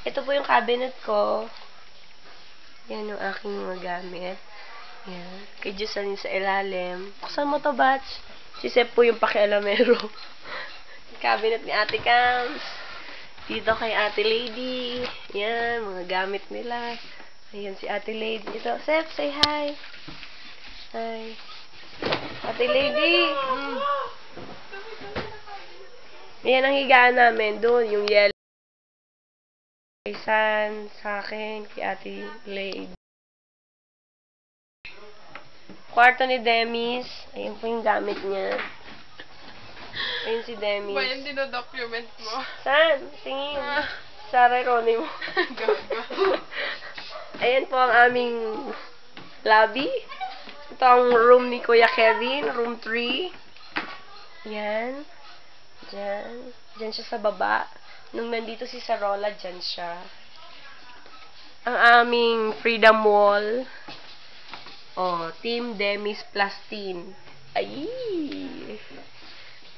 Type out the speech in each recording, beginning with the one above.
Ito po yung cabinet ko. Yan yung aking mga gamit. Yan. Kay Jusalyn sa ilalim. Buksan mo to, Batch. Si Sep po yung pakialamero. Cabinet ni Ate Cams. Dito kay Ate Lady. Yan, mga gamit nila. Ayan si Ate Lady. Ito, Sep, say hi. Hi. Ate Lady. Yan ang higaan namin. Doon, yung yellow. Kay San, sa akin, kay Ate Lady. Kwarto ni Demis. Ayun po yung gamit niya. Ayun si Demis. Ba yung dinodocument mo? San? Tingin. Sarah Ronnie mo. Ayan po ang aming lobby. Ito ang room ni Kuya Kevin. Room 3. Yan. Diyan. Diyan siya sa baba. Nung nandito si Sarola, diyan siya. Ang aming Freedom Wall. Oh, Team Demis Plastin. Ay!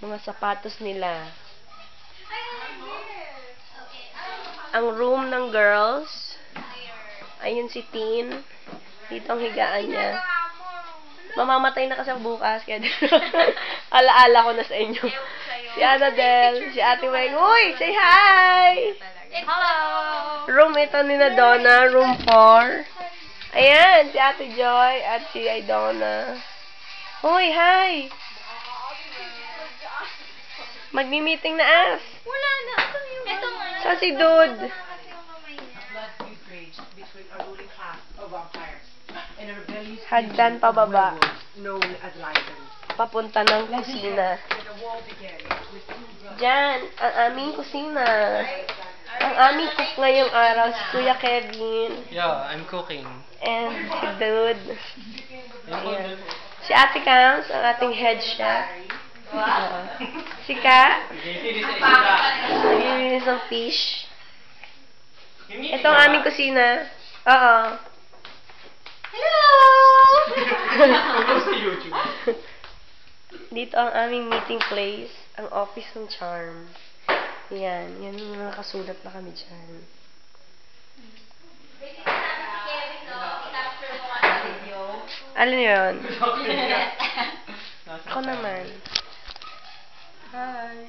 Mga sapatos nila. Ang room ng girls. Ayun si Tin. Dito ang higaan niya. Mamamatay na kasi bukas. Kaya alaala ko na sa inyo. Si Annabelle, si Ate Weng. Uy! Say hi! Hello! Room ito ni na Donna. Room 4. Ayan, si Ate Joy at si Idonna. Uy, hi! Magmi-meeting na as. Wala na. Ito nga. Sa si Dude. Hagdan pababa. Papunta ng kusina. Diyan, ang aming kusina. Ang aming cook ngayong araw, si Kuya Kevin. Yeah, I'm cooking. And si Dude. Ayan. Si Ate Cams, ang ating head chef. Si Ka. Naglilinis ng fish. Ito ang aming kusina. Oo. Hello! Dito ang aming meeting place. Ang office ng Charm. Yan. Yan yung nakasulat na kami dyan. Alin yun? Ako naman. Hi.